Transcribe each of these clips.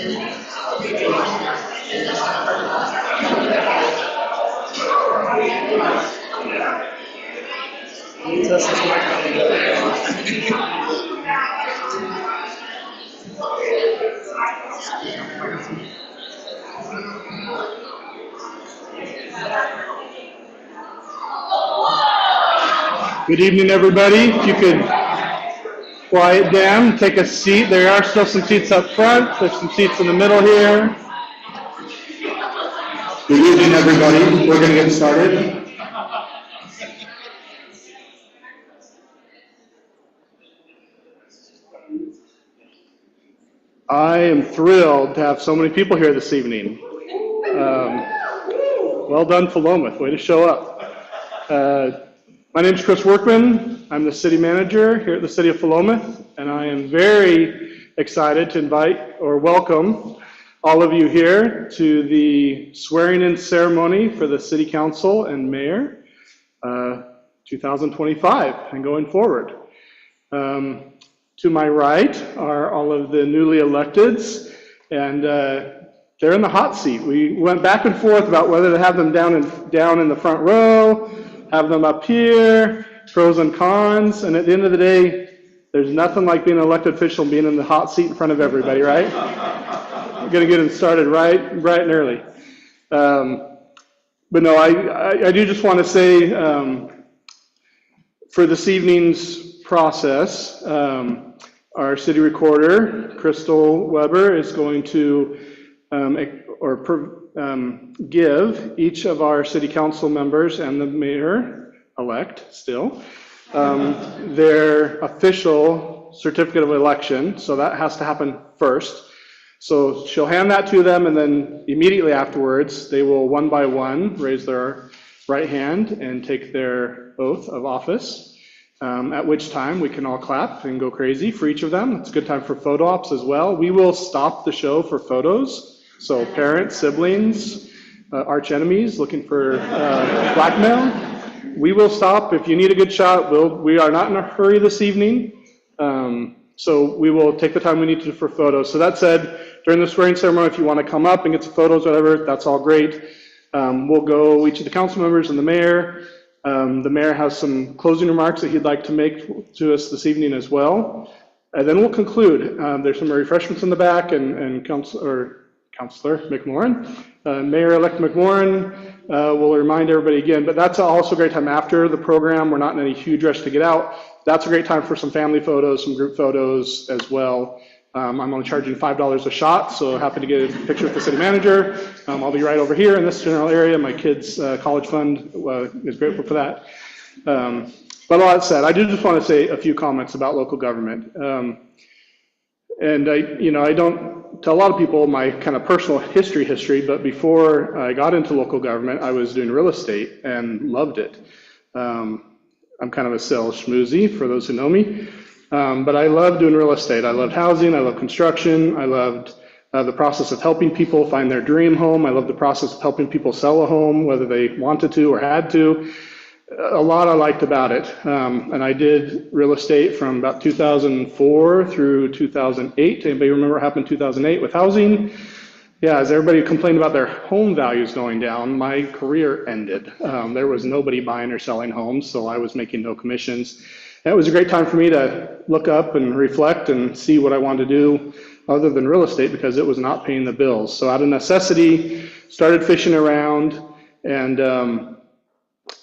Good evening, everybody. If you could quiet down, take a seat. There are still some seats up front. There's some seats in the middle here. Good evening, everybody. We're going to get started. I am thrilled to have so many people here this evening. Well done, Philomath. Way to show up. My name is Chris Workman. I'm the city manager here at the city of Philomath, and I am very excited to invite or welcome all of you here to the swearing-in ceremony for the city council and mayor 2025 and going forward. To my right are all of the newly electeds, and they're in the hot seat. We went back and forth about whether to have them down in the front row, have them up here, pros and cons, and at the end of the day, there's nothing like being an elected official and being in the hot seat in front of everybody, right? We're going to get them started bright and early. But no, I do just want to say for this evening's process, our city recorder, Crystal Weber, is going to give each of our city council members and the mayor-elect still their official certificate of election. So that has to happen first. So she'll hand that to them, and then immediately afterwards, they will one by one raise their right hand and take their oath of office. At which time we can all clap and go crazy for each of them. It's a good time for photo ops as well. We will stop the show for photos. So parents, siblings, arch enemies looking for blackmail. We will stop. If you need a good shot, we are not in a hurry this evening. So we will take the time we need to for photos. So that said, during the swearing ceremony, if you want to come up and get some photos, whatever, that's all great. We'll go, each of the council members and the mayor. The mayor has some closing remarks that he'd like to make to us this evening as well. And then we'll conclude. There's some refreshments in the back, and Councilor McMorrin, Mayor-elect McMorrin will remind everybody again, but that's also a great time after the program. We're not in any huge rush to get out. That's a great time for some family photos, some group photos as well. I'm only charging $5 a shot, so happy to get a picture with the city manager. I'll be right over here in this general area. My kids' college fund is grateful for that. But all that said, I do just want to say a few comments about local government. And I don't tell a lot of people my kind of personal history, but before I got into local government, I was doing real estate and loved it. I'm kind of a sales schmoozy for those who know me. But I love doing real estate. I loved housing. I love construction. I loved the process of helping people find their dream home. I love the process of helping people sell a home, whether they wanted to or had to. A lot I liked about it. And I did real estate from about 2004 through 2008. Anybody remember what happened in 2008 with housing? Yeah, as everybody complained about their home values going down, my career ended. There was nobody buying or selling homes, so I was making no commissions. And it was a great time for me to look up and reflect and see what I wanted to do other than real estate, because it was not paying the bills. So out of necessity, started fishing around, and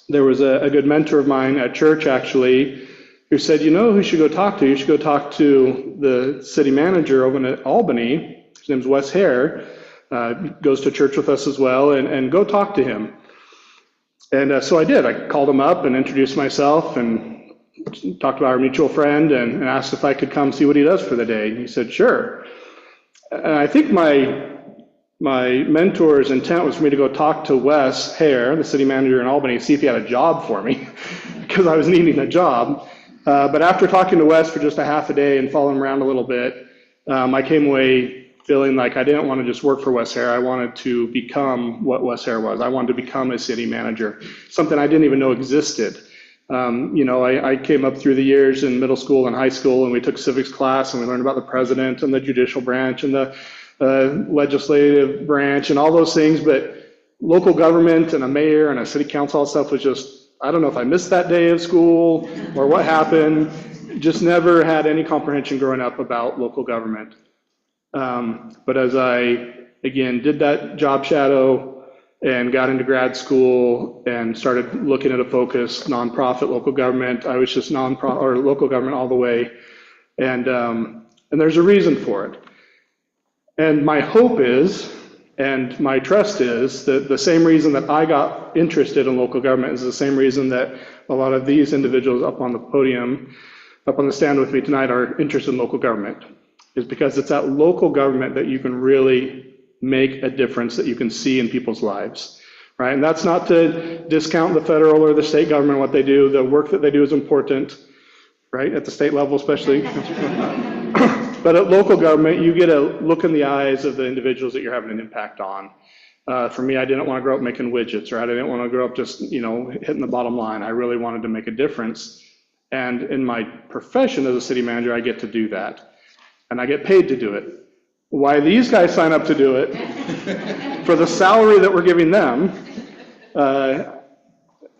there was a good mentor of mine at church, actually, who said, you know who you should go talk to? You should go talk to the city manager over in Albany. His name's Wes Hare. Goes to church with us as well, and go talk to him. And so I did. I called him up and introduced myself and talked about our mutual friend and asked if I could come see what he does for the day. And he said, sure. And I think my mentor's intent was for me to go talk to Wes Hare, the city manager in Albany, see if he had a job for me, because I was needing a job. But after talking to Wes for just a half a day and following him around a little bit, I came away feeling like I didn't want to just work for Wes Hare. I wanted to become what Wes Hare was. I wanted to become a city manager, something I didn't even know existed. I came up through the years in middle school and high school, and we took civics class, and we learned about the president and the judicial branch and the legislative branch and all those things, but local government and a mayor and a city council, all stuff was just, I don't know if I missed that day of school or what happened. Just never had any comprehension growing up about local government. But as I, again, did that job shadow and got into grad school and started looking at a focused nonprofit local government, I was just nonprofit or local government all the way. And there's a reason for it. And my hope is, and my trust is, that the same reason that I got interested in local government is the same reason that a lot of these individuals up on the podium, up on the stand with me tonight, are interested in local government, is because it's that local government that you can really make a difference, that you can see in people's lives, right? And that's not to discount the federal or the state government, what they do. The work that they do is important, right, at the state level especially. But at local government, you get a look in the eyes of the individuals that you're having an impact on. For me, I didn't want to grow up making widgets, right? I didn't want to grow up just, hitting the bottom line. I really wanted to make a difference. And in my profession as a city manager, I get to do that. And I get paid to do it. Why these guys sign up to do it, for the salary that we're giving them,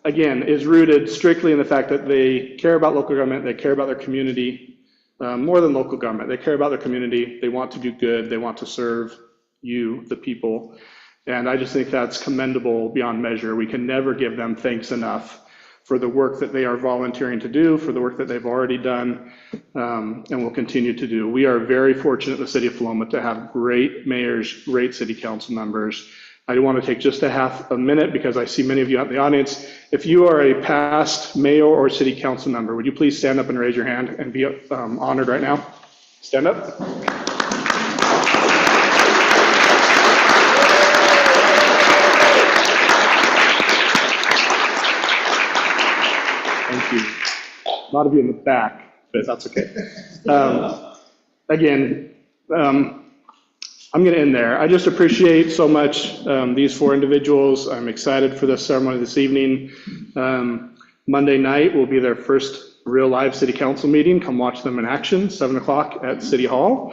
again, is rooted strictly in the fact that they care about local government, they care about their community, more than local government. They care about their community, they want to do good, they want to serve you, the people. And I just think that's commendable beyond measure. We can never give them thanks enough for the work that they are volunteering to do, for the work that they've already done, and will continue to do. We are very fortunate in the city of Philomath to have great mayors, great city council members. I do want to take just a minute because I see many of you out in the audience. If you are a past mayor or city council member, would you please stand up and raise your hand and be honored right now? Stand up. Thank you. A lot of you in the back, but that's okay. Again, I'm going to end there. I just appreciate so much these four individuals. I'm excited for this ceremony this evening. Monday night will be their first real live city council meeting. Come watch them in action, 7 o'clock at City Hall.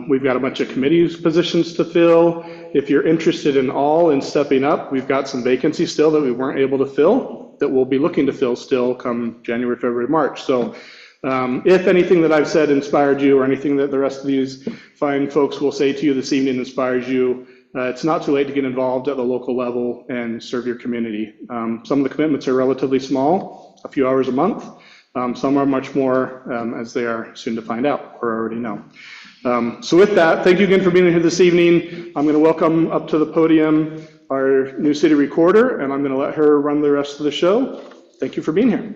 We've got a bunch of committee positions to fill. If you're interested in stepping up, we've got some vacancies still that we weren't able to fill, that we'll be looking to fill still come January, February, March. So if anything that I've said inspired you, or anything that the rest of these fine folks will say to you this evening inspires you, it's not too late to get involved at the local level and serve your community. Some of the commitments are relatively small, a few hours a month. Some are much more, as they are soon to find out or already know. So with that, thank you again for being here this evening. I'm going to welcome up to the podium our new city recorder, and I'm going to let her run the rest of the show. Thank you for being here.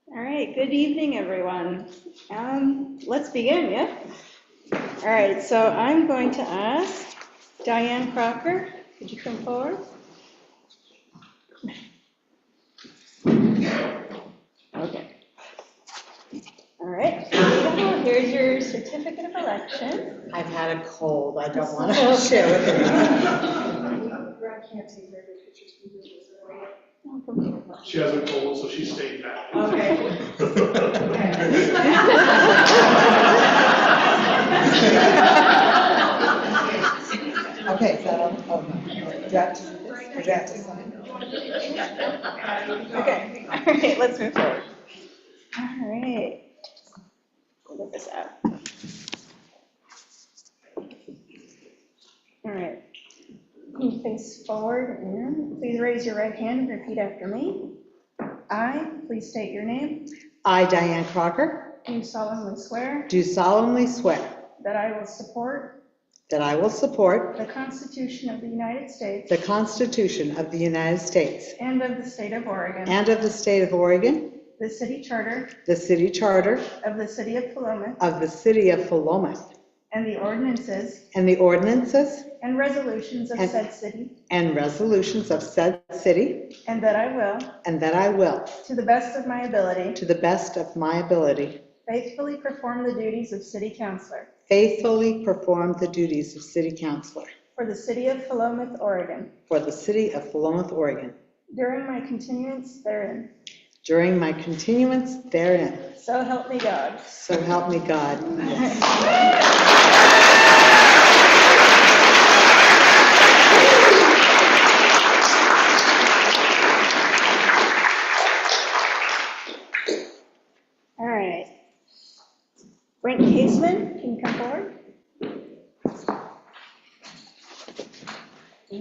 All right, good evening, everyone. Let's begin, yeah? All right, so I'm going to ask Diane Crocker, could you come forward? Okay. All right, here's your certificate of election. I've had a cold. I don't want to share with you. I can't take very good pictures from videos. She has a cold, so she's staying back. Okay. Okay, so do I have to do this? Or do I have to sign? Okay, all right, let's move forward. All right, we'll get this out. All right, you can face forward and please raise your right hand and repeat after me. I, please state your name, I, Diane Crocker, do solemnly swear do solemnly swear that I will support that I will support the Constitution of the United States the Constitution of the United States and of the state of Oregon, and of the state of Oregon, the city charter the city charter of the city of Philomath, of the city of Philomath, and the ordinances and the ordinances and resolutions of said city, and resolutions of said city, and that I will, and that I will, to the best of my ability, to the best of my ability, faithfully perform the duties of city councillor faithfully perform the duties of city councilor for the city of Philomath, Oregon, for the city of Philomath, Oregon, during my continuance therein. during my continuance therein. So help me God. So help me God. All right. Brent Caseman, can you come forward? All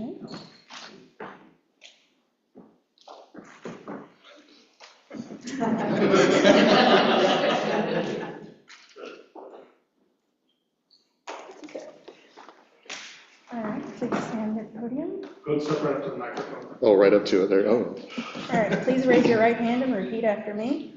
right, please stand at the podium. Go step right up to the microphone. Oh, right up to it there. Oh. All right, please raise your right hand and repeat after me.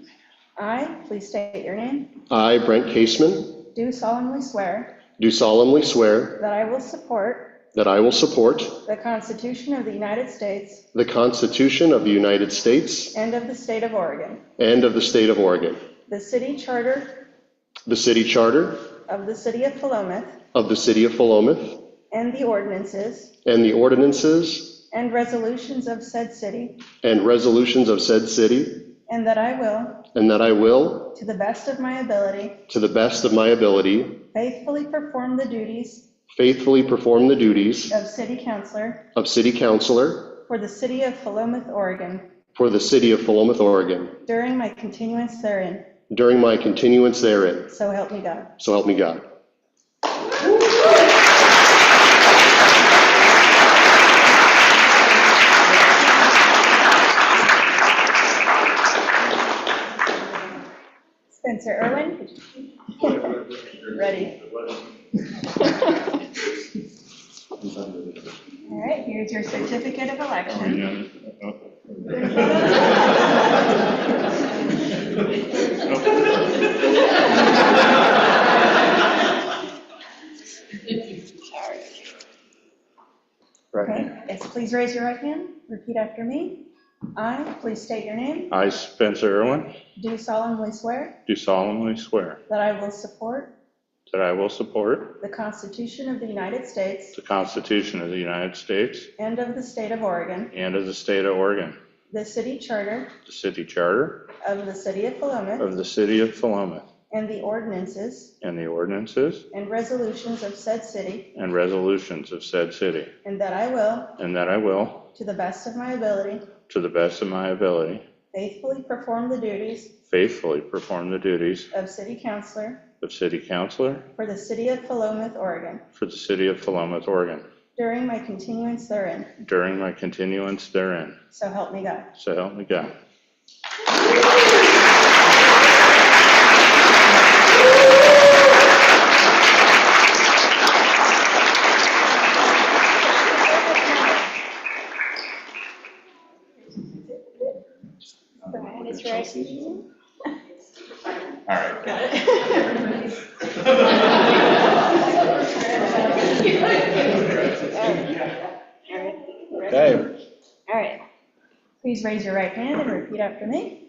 I, please state your name, I, Brent Caseman, do solemnly swear do solemnly swear that I will support that I will support the Constitution of the United States the Constitution of the United States and of the state of Oregon, and of the state of Oregon, the city charter the city charter of the city of Philomath, of the city of Philomath, and the ordinances and the ordinances and resolutions of said city, and resolutions of said city, and that I will, and that I will, to the best of my ability, to the best of my ability, faithfully perform the duties faithfully perform the duties of city councilor of city councilor for the city of Philomath, Oregon, for the city of Philomath, Oregon, during my continuance therein. during my continuance therein. So help me God. So help me God. Spencer Irwin. Ready. All right, here's your certificate of election. Okay, yes, please raise your right hand. Repeat after me. I, please state your name, I, Spencer Irwin, do solemnly swear do solemnly swear that I will support that I will support the Constitution of the United States the Constitution of the United States and of the state of Oregon, and of the state of Oregon, the city charter the city charter of the city of Philomath, of the city of Philomath, and the ordinances and the ordinances and resolutions of said city, and resolutions of said city, and that I will, and that I will, to the best of my ability, to the best of my ability, faithfully perform the duties faithfully perform the duties of city councilor of city councilor for the city of Philomath, Oregon, for the city of Philomath, Oregon, during my continuance therein. during my continuance therein. So help me God. So help me God. Brian is right. All right. Got it. Okay. All right. Please raise your right hand and repeat after me.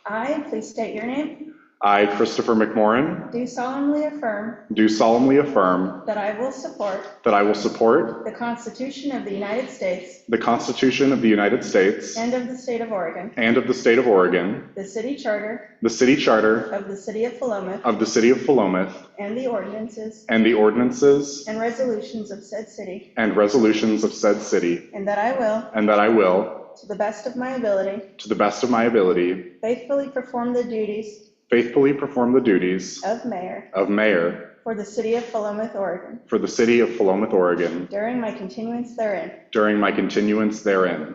I, please state your name, I, Christopher McMorrin, do solemnly affirm do solemnly affirm that I will support that I will support the Constitution of the United States the Constitution of the United States and of the state of Oregon, and of the state of Oregon, the city charter the city charter of the city of Philomath, of the city of Philomath, and the ordinances and the ordinances and resolutions of said city, and resolutions of said city, and that I will, and that I will, to the best of my ability, to the best of my ability, faithfully perform the duties faithfully perform the duties of mayor of mayor for the city of Philomath, Oregon, for the city of Philomath, Oregon, during my continuance therein. during my continuance therein.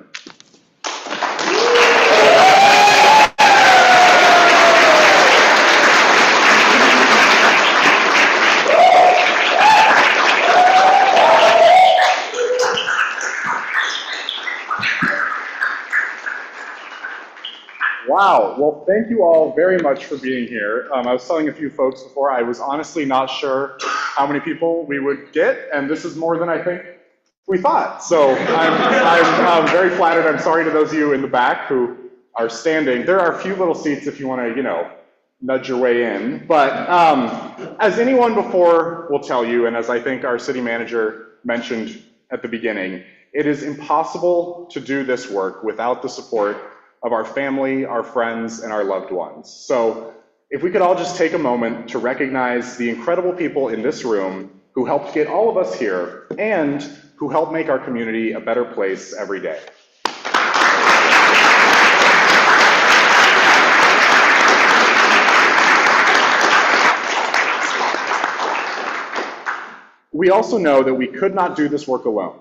Wow, well, thank you all very much for being here. I was telling a few folks before, I was honestly not sure how many people we would get, and this is more than I think we thought. So I'm very flattered. I'm sorry to those of you in the back who are standing. There are a few little seats if you want to, nudge your way in. But as anyone before will tell you, and as I think our city manager mentioned at the beginning, it is impossible to do this work without the support of our family, our friends, and our loved ones. So if we could all just take a moment to recognize the incredible people in this room who helped get all of us here and who help make our community a better place every day. We also know that we could not do this work alone.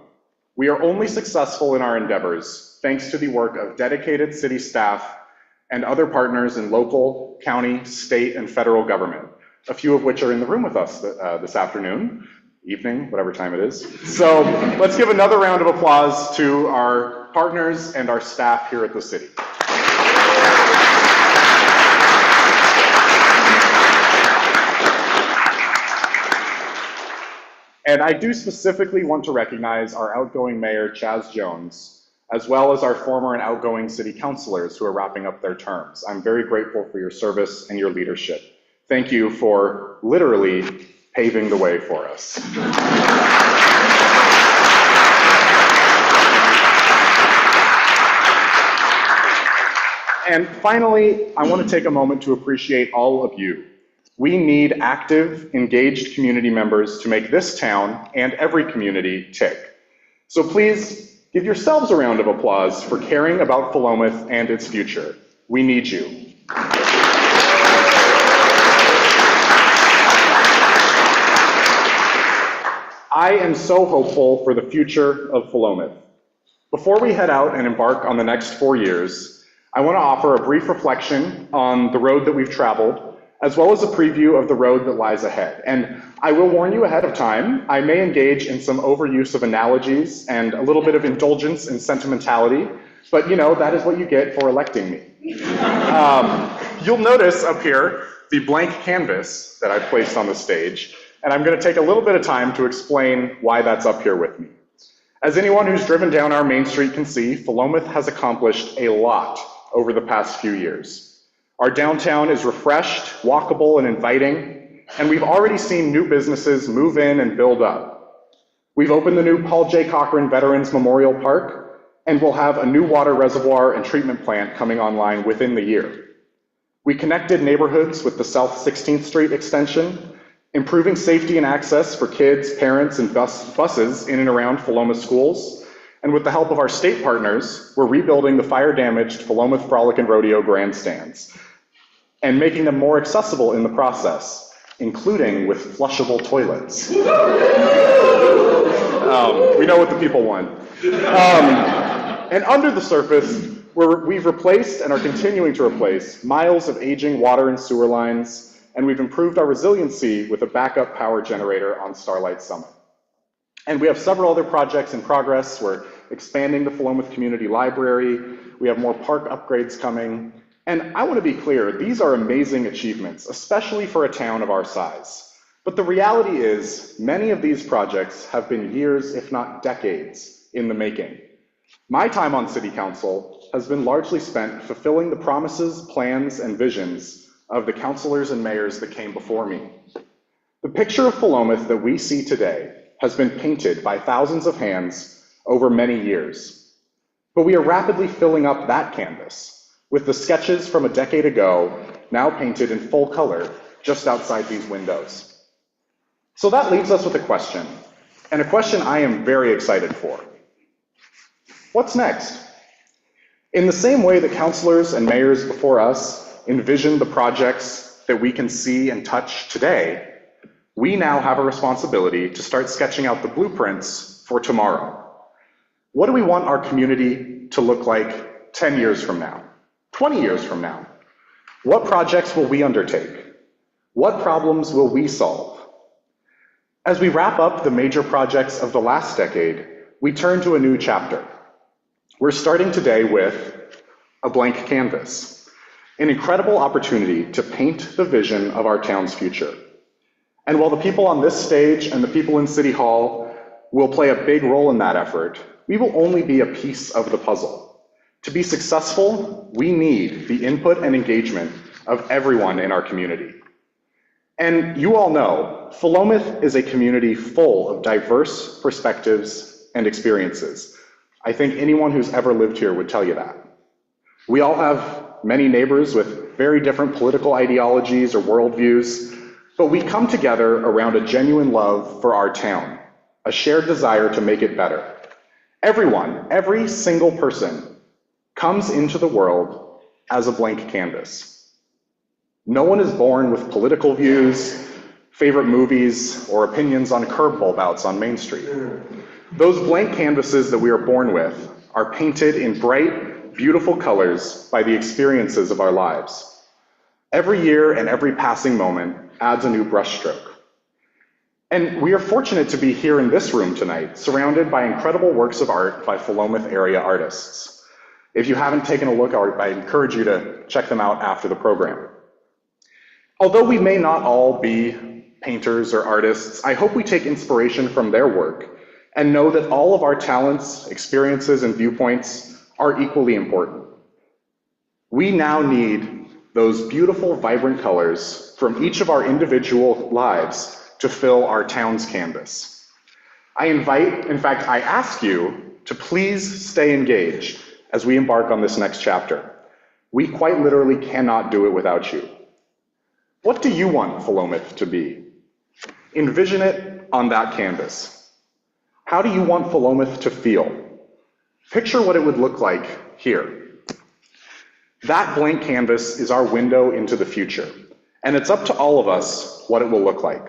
We are only successful in our endeavors thanks to the work of dedicated city staff and other partners in local, county, state, and federal government, a few of which are in the room with us this afternoon, evening, whatever time it is. So let's give another round of applause to our partners and our staff here at the city. And I do specifically want to recognize our outgoing mayor, Chaz Jones, as well as our former and outgoing city councilors who are wrapping up their terms. I'm very grateful for your service and your leadership. Thank you for literally paving the way for us. And finally, I want to take a moment to appreciate all of you. We need active, engaged community members to make this town and every community tick. So please give yourselves a round of applause for caring about Philomath and its future. We need you. I am so hopeful for the future of Philomath. Before we head out and embark on the next 4 years, I want to offer a brief reflection on the road that we've traveled, as well as a preview of the road that lies ahead. And I will warn you ahead of time, I may engage in some overuse of analogies and a little bit of indulgence in sentimentality, but you know, that is what you get for electing me. You'll notice up here the blank canvas that I placed on the stage, and I'm going to take a little bit of time to explain why that's up here with me. As anyone who's driven down our main street can see, Philomath has accomplished a lot over the past few years. Our downtown is refreshed, walkable, and inviting, and we've already seen new businesses move in and build up. We've opened the new Paul J. Cochran Veterans Memorial Park, and we'll have a new water reservoir and treatment plant coming online within the year. We connected neighborhoods with the South 16th Street extension, improving safety and access for kids, parents, and buses in and around Philomath schools. And with the help of our state partners, we're rebuilding the fire-damaged Philomath Frolic and Rodeo grandstands and making them more accessible in the process, including with flushable toilets. We know what the people want. And under the surface, we've replaced and are continuing to replace miles of aging water and sewer lines, and we've improved our resiliency with a backup power generator on Starlight Summit. And we have several other projects in progress. We're expanding the Philomath Community Library. We have more park upgrades coming. And I want to be clear, these are amazing achievements, especially for a town of our size. But the reality is, many of these projects have been years, if not decades, in the making. My time on City Council has been largely spent fulfilling the promises, plans, and visions of the councilors and mayors that came before me. The picture of Philomath that we see today has been painted by thousands of hands over many years. But we are rapidly filling up that canvas with the sketches from a decade ago now painted in full color just outside these windows. So that leaves us with a question, and a question I am very excited for. What's next? In the same way that councilors and mayors before us envisioned the projects that we can see and touch today, we now have a responsibility to start sketching out the blueprints for tomorrow. What do we want our community to look like 10 years from now, 20 years from now? What projects will we undertake? What problems will we solve? As we wrap up the major projects of the last decade, we turn to a new chapter. We're starting today with a blank canvas, an incredible opportunity to paint the vision of our town's future. And while the people on this stage and the people in City Hall will play a big role in that effort, we will only be a piece of the puzzle. To be successful, we need the input and engagement of everyone in our community. And you all know, Philomath is a community full of diverse perspectives and experiences. I think anyone who's ever lived here would tell you that. We all have many neighbors with very different political ideologies or worldviews, but we come together around a genuine love for our town, a shared desire to make it better. Everyone, every single person, comes into the world as a blank canvas. No one is born with political views, favorite movies, or opinions on curveball bouts on Main Street. Those blank canvases that we are born with are painted in bright, beautiful colors by the experiences of our lives. Every year and every passing moment adds a new brushstroke. And we are fortunate to be here in this room tonight, surrounded by incredible works of art by Philomath area artists. If you haven't taken a look, I encourage you to check them out after the program. Although we may not all be painters or artists, I hope we take inspiration from their work and know that all of our talents, experiences, and viewpoints are equally important. We now need those beautiful, vibrant colors from each of our individual lives to fill our town's canvas. I ask you to please stay engaged as we embark on this next chapter. We quite literally cannot do it without you. What do you want Philomath to be? Envision it on that canvas. How do you want Philomath to feel? Picture what it would look like here. That blank canvas is our window into the future, and it's up to all of us what it will look like.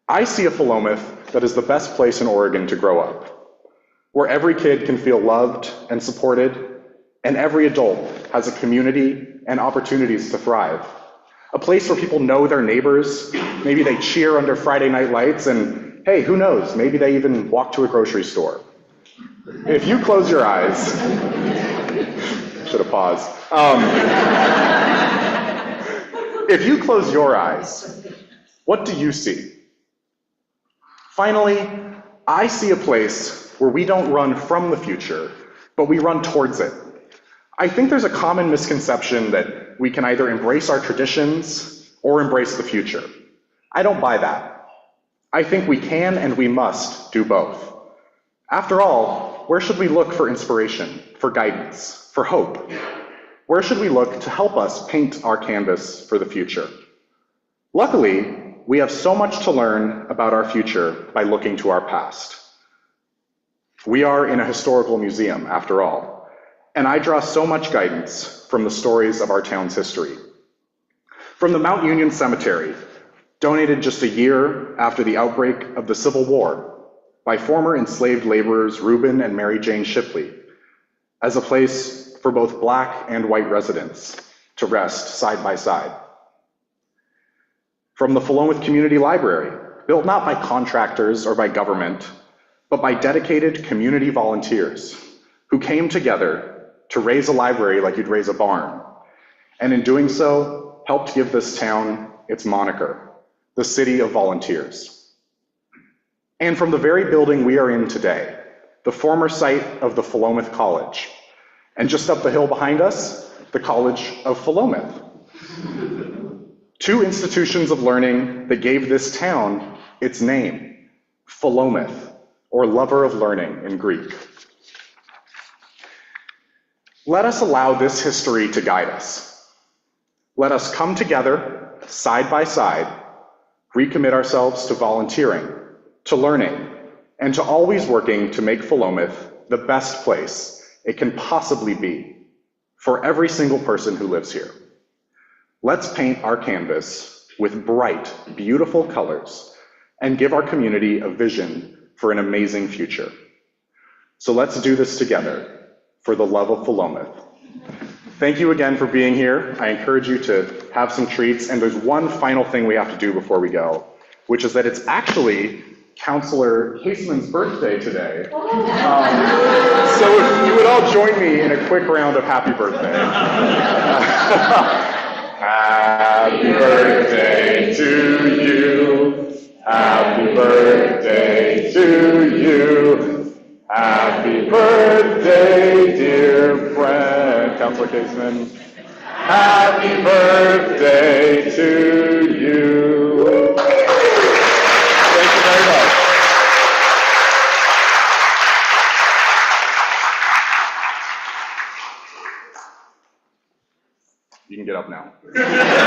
I see a Philomath that is the best place in Oregon to grow up, where every kid can feel loved and supported, and every adult has a community and opportunities to thrive. A place where people know their neighbors, maybe they cheer under Friday night lights, and hey, who knows, maybe they even walk to a grocery store. If you close your eyes, should have paused. If you close your eyes, what do you see? Finally, I see a place where we don't run from the future, but we run towards it. I think there's a common misconception that we can either embrace our traditions or embrace the future. I don't buy that. I think we can and we must do both. After all, where should we look for inspiration, for guidance, for hope? Where should we look to help us paint our canvas for the future? Luckily, we have so much to learn about our future by looking to our past. We are in a historical museum, after all, and I draw so much guidance from the stories of our town's history. From the Mount Union Cemetery, donated just a year after the outbreak of the Civil War by former enslaved laborers Reuben and Mary Jane Shipley, as a place for both Black and white residents to rest side by side. From the Philomath Community Library, built not by contractors or by government, but by dedicated community volunteers who came together to raise a library like you'd raise a barn, and in doing so, helped give this town its moniker, the City of Volunteers. And from the very building we are in today, the former site of the Philomath College, and just up the hill behind us, the College of Philomath. Two institutions of learning that gave this town its name, Philomath, or lover of learning in Greek. Let us allow this history to guide us. Let us come together, side by side, recommit ourselves to volunteering, to learning, and to always working to make Philomath the best place it can possibly be for every single person who lives here. Let's paint our canvas with bright, beautiful colors and give our community a vision for an amazing future. So let's do this together for the love of Philomath. Thank you again for being here. I encourage you to have some treats, and there's one final thing we have to do before we go, which is that it's actually Councilor Haseman's birthday today. So if you would all join me in a quick round of happy birthday. Happy birthday to you. Happy birthday to you. Happy birthday, dear friend. Councilor Haseman. Happy birthday to you. get up now.